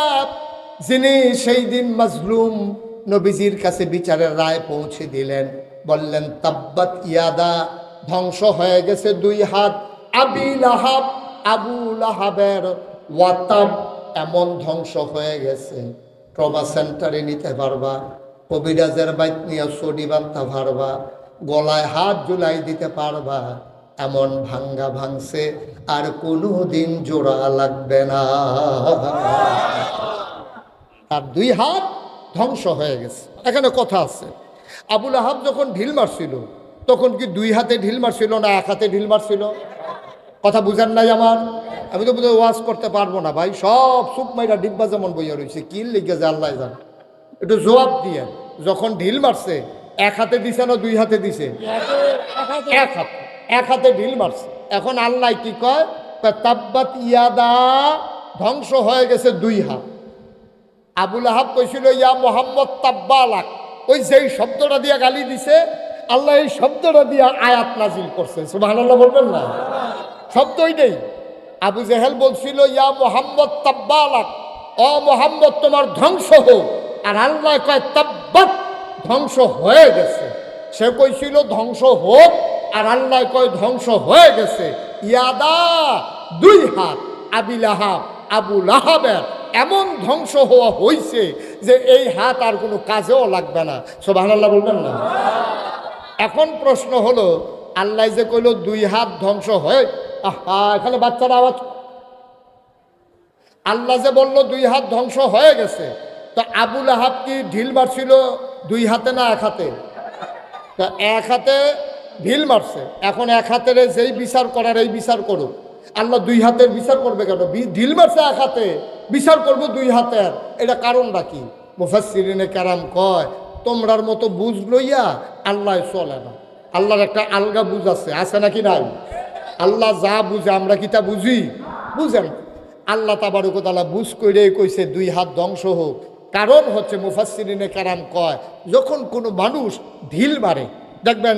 যিনি সেই দিন মাজলুম নবীজির কাছে বিচারের রায় পৌঁছে দিলেন, বললেন তাব্বাত ইয়াদা, ধ্বংস হয়ে গেছে দুই হাত, আবি লাহাব আবু লাহাবের, ওয়াতাব এমন ধ্বংস হয়ে গেছে ট্রমা সেন্টারে নিতে পারবা, কবিরাজের বাইত নিয়ে চটি বাঁধতে পারবা, গলায় হাত ঝুলাই দিতে পারবা, এমন ভাঙ্গা ভাঙছে আর কোনো দিন জোড়া লাগবে না। আর দুই হাত ধ্বংস হয়ে গেছে। এখানে কথা আছে, আবুল আহাব যখন ঢিল মারছিল তখন কি দুই হাতে ঢিল মারছিল না এক হাতে ঢিল মারছিল? কথা বুঝেন নাই আমার? আমি তো বুঝে ওয়াজ করতে পারবো না ভাই, সব সুপ মাইরা ডিব্বা যেমন বইয়া রয়েছে, কি লিখে যে আল্লাহ জান। একটু জবাব দিয়ে, যখন ঢিল মারছে এক হাতে দিছে না দুই হাতে দিছে? এক হাতে ঢিল মারছে। এখন আল্লাহ কি কয়? তাব্বাত ইয়াদা, ধ্বংস হয়ে গেছে দুই হাত। আবুল আহাব কইছিল ইয়া মোহাম্মদ তাব্বালাক, ওই যেই শব্দটা দিয়া গালি দিছে আল্লাহ এই শব্দটা দিয়া আয়াত নাজিল করছে। সুবহানাল্লাহ বলবেন না? শব্দ ওইটাই। আবু জেহেল বলছিল ইয়া মোহাম্মদ তাব্বালাক, ও মোহাম্মদ তোমার ধ্বংস হোক, আর আল্লাহ কয় তাব্বাত, ধ্বংস হয়ে গেছে। সে কইছিল ধ্বংস হোক, আর আল্লাহ কয় ধ্বংস হয়ে গেছে। ইয়াদা দুই হাত, আবি লাহাব আবু লাহাবের এমন ধ্বংস হওয়া হইছে যে এই হাত আর কোনো কাজেও লাগবে না। সুবহানাল্লাহ বলবেন না? এখন প্রশ্ন হলো, আল্লাহ যে কইল দুই হাত ধ্বংস হয়ে, এখানে বাচ্চারা আওয়াজ, আল্লাহ যে বলল দুই হাত ধ্বংস হয়ে গেছে, তো আবু লাহাব কি ঢিল মারছিল দুই হাতে না এক হাতে? তা এক হাতে ঢিল মারছে, এখন এক হাতের যেই বিচার করার এই বিচার করুক। আল্লাহ দুই হাতের বিচার করবে কেন? ঢিল মারছে এক হাতে, বিচার করবো দুই হাতের, এটা কারণটা কি? মুফাসসিরিনে কেরাম কয়, তোমরার মতো বুঝ লইয়া আল্লাহ চলে না। আল্লাহর একটা আলগা বুঝ আছে নাকি নাই? আল্লাহ যা বুঝে আমরা কি তা বুঝি? বুঝেন আল্লাহ তাবারক ওয়া তাআলা বুঝ করে কইছে দুই হাত ধ্বংস হোক। কারণ হচ্ছে মুফাসসিরিনে কেরাম কয়, যখন কোনো মানুষ ঢিল মারে, দেখবেন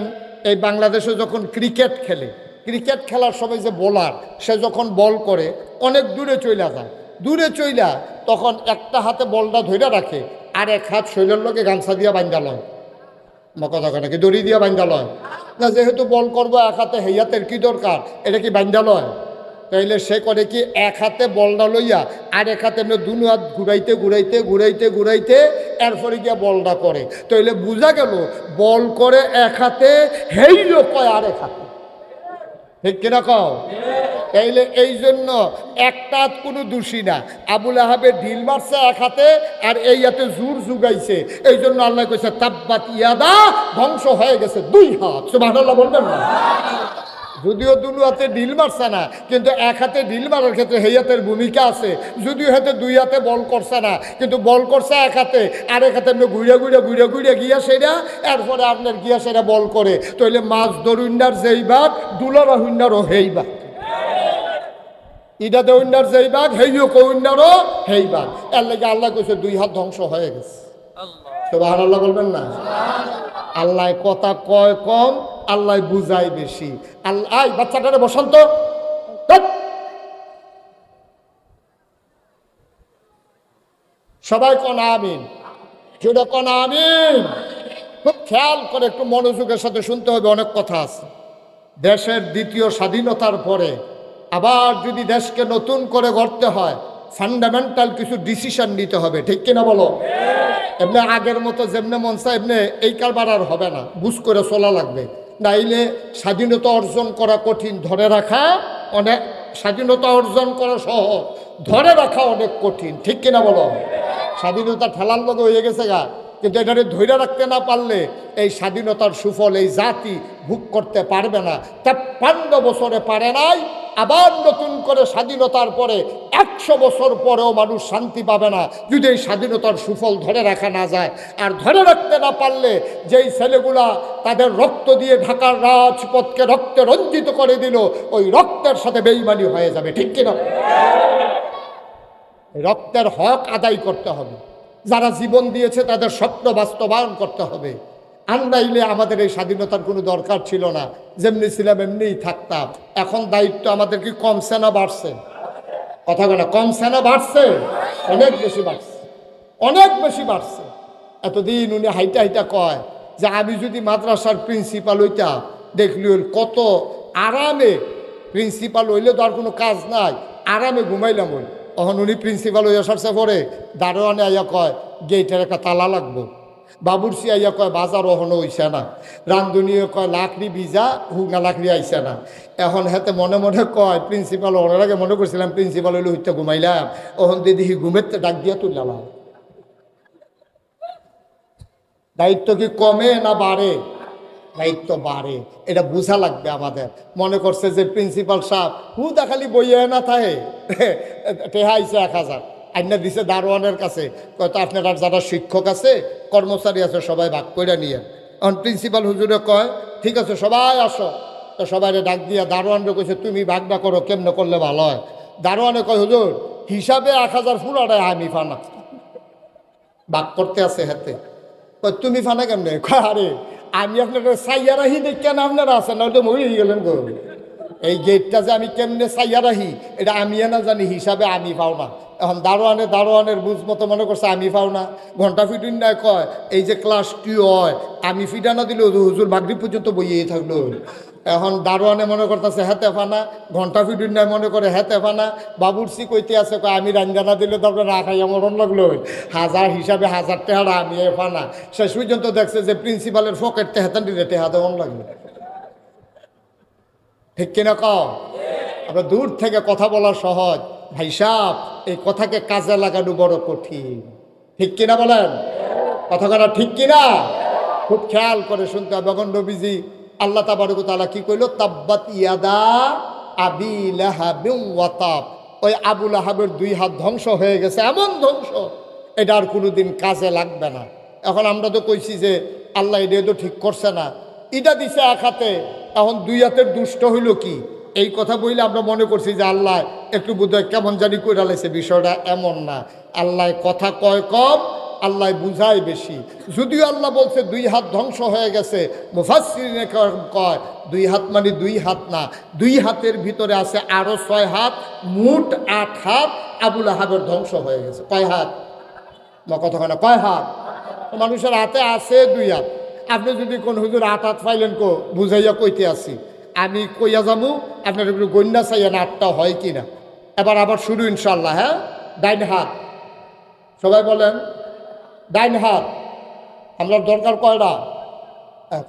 এই বাংলাদেশে যখন ক্রিকেট খেলে, ক্রিকেট খেলার সময় যে বোলার, সে যখন বল করে অনেক দূরে চইলা যায়, দূরে চইলা তখন একটা হাতে বলটা ধরে রাখে, আর এক হাত শৈলের লোকে গামছা দিয়া বান্ধা লয়, কথা নাকি দড়ি দিয়া বান্ধা লয় না? যেহেতু বল করবো এক হাতে, সেই হাতের কি দরকার? এটা কি বান্ধা লয়? তাইলে সে করে কি, এক হাতে বলটা লইয়া আর এক হাতে দুনো হাত ঘুরাইতে ঘুরাইতে ঘুরাইতে ঘুরাইতে এরপরে গিয়া বলটা করে। তাইলে বোঝা গেল বল করে এক হাতে, হেইল কয় আর এক হাতে। ঠিক কিনা কও? তাইলে এই জন্য একটা কোনো দোষী না। আবুল আহাবের ঢিল মারছে এক হাতে আর এই হাতে জোর জুগাইছে, এই জন্য আল্লাহ কইছে তাব্বাত ইয়াদা, ধ্বংস হয়ে গেছে দুই হাত। সুবহানাল্লাহ বলবেন না? যদিও দুই হাতে ঢিল মারছে না, কিন্তু এক হাতে ঢিল মারার ক্ষেত্রে সেই হাতের ভূমিকা আছে। যদিও হাতে দুই হাতে বল করছে না, কিন্তু বল করছে এক হাতে, আরেক হাতে আপনি ঘুরে ঘুরে ঘুরে ঘুরে গিয়া সেটা, এরপরে আপনার গিয়া সেটা বল করে। তাইলে মাছ ধরুন্নার যেই বাঘ, দুলারা হুন্নারও হেই বাঘ, ইটা দেউন্নার যেই বাঘ, হেইও কৌন্নারও হেই বাঘ। এর লেগে আল্লাহ কইছে দুই হাত ধ্বংস হয়ে গেছে। সুবহানাল্লাহ বলবেন না? আল্লাহ কথা কয় কম, আল্লাহ বুঝায় বেশি। আল্লাহ বাচ্চাটারে বসন্ত, সবাই কোন আমিন, জুড়ে কোন আমিন। খুব খেয়াল করে একটু মনোযোগের সাথে শুনতে হবে, অনেক কথা আছে। দেশের দ্বিতীয় স্বাধীনতার পরে আবার যদি দেশকে নতুন করে গড়তে হয়, ফান্ডামেন্টাল কিছু ডিসিশন নিতে হবে। ঠিক কিনা বলো? এমনি আগের মতো যেমনি মন চায় এমনি এই কারবার আর হবে না, বুঝ করে চলা লাগবে। নাইলে স্বাধীনতা অর্জন করা কঠিন, ধরে রাখা অনেক। স্বাধীনতা অর্জন করা সহজ, ধরে রাখা অনেক কঠিন। ঠিক কিনা বলো? স্বাধীনতা ঠেলার মতো হয়ে গেছে গা, কিন্তু এটাকে ধৈর্য রাখতে না পারলে এই স্বাধীনতার সুফল এই জাতি ভোগ করতে পারবে না। 53 বছরে পারে নাই, আবার নতুন করে স্বাধীনতার পরে 100 বছর পরেও মানুষ শান্তি পাবে না যদি এই স্বাধীনতার সুফল ধরে রাখা না যায়। আর ধরে রাখতে না পারলে যেই ছেলেগুলা তাদের রক্ত দিয়ে ঢাকার রাজপথকে রক্তে রঞ্জিত করে দিল, ওই রক্তের সাথে বেঈমানি হয়ে যাবে। ঠিক কিনা? রক্তের হক আদায় করতে হবে। যারা জীবন দিয়েছে তাদের স্বপ্ন বাস্তবায়ন করতে হবে। আনলাইলে আমাদের এই স্বাধীনতার কোনো দরকার ছিল না, যেমনি ছিলাম এমনিই থাকতাম। এখন দায়িত্ব আমাদের কি কমছে না বাড়ছে? কথা বলে কমছে না বাড়ছে? অনেক বেশি বাড়ছে, অনেক বেশি বাড়ছে। এতদিন উনি হাইটা হাইটা কয় যে আমি যদি মাদ্রাসার প্রিন্সিপাল হইতাম, দেখলি কত আরামে, প্রিন্সিপাল হইলে তো আর কোনো কাজ নাই, আরামে ঘুমাইলাম। ওই তখন উনি প্রিন্সিপাল হইয়া সরষে পরে দারোয়ানে আইয়া কয় গেইটের একটা তালা লাগবো। বাবুরসি আইয়া কয় বাজার ওহনো হইছে না। রান্ধুনিও কয় লাকড়ি ভিজা, হুগনা লাকড়ি আইসে না। এখন হাতে মনে মনে কয় প্রিন্সিপাল ওনার আগে মনে করছিলাম প্রিন্সিপাল হইলে হইতে ঘুমাইলাম, ওখান দিয়ে দেখি ঘুমের ডাক দিয়া তুললাম। দায়িত্ব কি কমে না বাড়ে? দায়িত্ব বাড়ে, এটা বোঝা লাগবে আমাদের। মনে করছে যে প্রিন্সিপাল সাহেব হুদা খালি বইয়ে না থাকে, টেহা আইছে 1000 আইনা দিছে দারোয়ানের কাছে, কয়তো আপনার আর যারা শিক্ষক আছে কর্মচারী আছে সবাই ভাগ করে নিয়ে। এখন প্রিন্সিপাল হুজুরে কয় ঠিক আছে সবাই আসো। তো সবাই ডাক দিয়া দারোয়ানরে কইছে তুমি ভাগটা করো, কেমনে করলে ভালো হয়। দারোয়ানে কয় হুজুর হিসাবে 1000 ফুলাটায় আমি ফানা, ভাগ করতে আছে হাতে। কয় তুমি ফানা কেমনে? কয় আরে আমি আপনার সাইয়া রাহি দেখেন আপনারা আছেন, না ওটা মরে গেলেন গো। এই গেটটা যে আমি কেমনে সাইয়া রাহি এটা আমি না জানি, হিসাবে আমি পাও না। এখন দারোয়ানের বুঝ মতো মনে করছে আমি পাও না। ঘন্টা ফিটুন না কয় এই যে ক্লাস 2 হয়, আমি ফিটা না দিলে হুজুর মাগরিব পর্যন্ত বইয়েই থাকলো। এখন দারোয়ানে মনে করতেছে হেতে ফানা, ঘন্টা ফিটুন না মনে করে হেতে ফানা। বাবুরসি কইতে আছে কয় আমি রাঞ্জানা দিলে তো আপনার রাখাইয়া মরণ লাগলো, 1000 হিসাবে 1000 টাকা আমি ফানা। শেষ পর্যন্ত দেখছে যে প্রিন্সিপালের পকেট তেহাতান দিলে টেহা দেওয়ান লাগলো। ঠিক কিনা কও? আমরা দূর থেকে কথা বলা সহজ, ভাই সাহেব এই কথাকে কাজে লাগানো বড় কঠিন। ঠিক কিনা বলেন? কথা কথা ঠিক কিনা? খুব খেয়াল করে শুনতে হবে। এখন নবীজি আল্লাহ তাবারক ওয়া তাআলা কি কইল? তাব্বাত ইয়াদা আবি লাহাবিন ওয়া তাব। ওই আবু লাহাবের 2 হাত ধ্বংস হয়ে গেছে, এমন ধ্বংস এটা আর কোনোদিন কাজে লাগবে না। এখন আমরা তো কইছি যে আল্লাহ এটা তো ঠিক করছে না, এটা দিছে এক হাতে, এখন 2 হাতের দুষ্ট হইল কি? এই কথা বইলে আমরা মনে করছি যে আল্লাহ একটু বোধহয় কেমন জানি করে লাইছে। বিষয়টা এমন না। আল্লাহ কথা কয় কম, আল্লাহ বুঝায় বেশি। যদিও আল্লাহ বলছে 2 হাত ধ্বংস হয়ে গেছে, মুফাসসিরিনে কয় 2 হাত মানে 2 হাত না, 2 হাতের ভিতরে আছে আরো 6 হাত, মোট 8 হাত আবু লাহাবের ধ্বংস হয়ে গেছে। কয় হাত? কথা কয় না, কয় হাত? মানুষের হাতে আছে 2 হাত। আপনি যদি কোন হুজুর 8 হাত পাইলেন কো বুঝাইয়া কইতে আসি, আমি কইয়া যাবো আপনার একটু গন্যা চাইয়া না 8টা হয় কিনা। এবার আবার শুরু ইনশাল্লাহ। হ্যাঁ, ডাইন হাত সবাই বলেন, ডাইন হাত। আমরা দরকার কয়টা?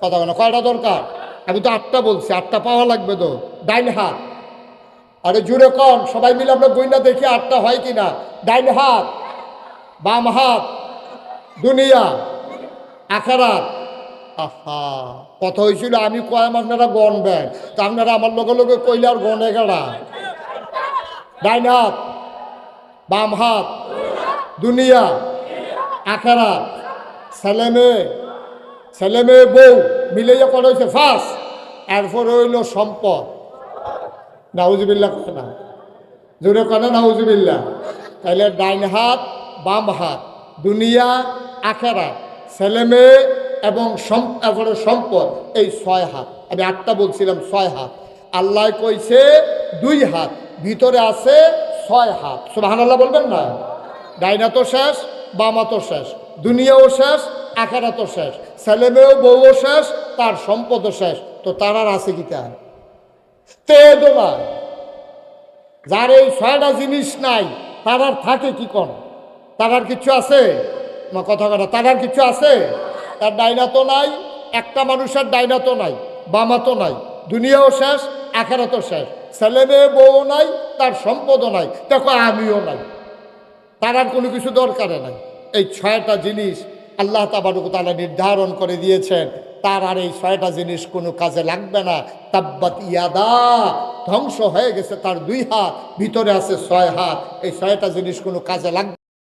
কথা বলে কয়টা দরকার? আমি তো 8টা বলছি, 8টা পাওয়া লাগবে তো। ডাইন হাত। আরে জুড়ে কন, সবাই মিলে আমরা গইনা দেখি 8টা হয় কিনা। ডাইন হাত, বাম হাত, দুনিয়া আখেরাত। আহা, কথা হয়েছিল আমি কয়াম আপনারা গনবেন, তা আপনারা আমার লগে লগে কইলে আর গনে গেলা। ডাইন হাত, বাম হাত, দুনিয়া আখেরাত। ছেলে মেয়ে বউ মিলাইয়া করা হয়েছে ফার্স্ট, এরপর হইল সম্পদ। নাউজুবিল্লাহ কয় না, জোরে কয় না নাউজুবিল্লাহ। তাইলে ডাইন হাত, বাম হাত, দুনিয়া আখেরাত, ছেলে মেয়ে এবং এরপরে সম্পদ, এই 6 হাত। আমি 8টা বলছিলাম, 6 হাত। আল্লাহ কইছে 2 হাত, ভিতরে আছে 6 হাত। সুবহানাল্লাহ বলবেন না? ডাইনা তো শেষ, বামা তো শেষ, দুনিয়াও শেষ, আখেরাতও শেষ, ছেলে মেয়েও বউও শেষ, তার সম্পদও শেষ। তো তার আর আছে কি? তার তেদো না। যার এই 6টা জিনিস নাই তার আর থাকে কি? কোন তার আর কিছু আছে না? কথা তার আর কিছু আছে? তার ডাইনা তো নাই, একটা মানুষের ডাইনা তো নাই, বামা তো নাই, দুনিয়াও শেষ, আখেরাতও শেষ, ছেলে মেয়ে বউও নাই, তার সম্পদও নাই, দেখো আমিও নাই। তার আর কোনো কিছু দরকারে নাই। এই 6টা জিনিস আল্লাহ তাবারক ওয়া তাআলা নির্ধারণ করে দিয়েছেন, তার আর এই 6টা জিনিস কোনো কাজে লাগবে না। তাব্বাত ইয়াদা, ধ্বংস হয়ে গেছে তার 2 হাত, ভিতরে আছে 6 হাত। এই 6টা জিনিস কোনো কাজে লাগবে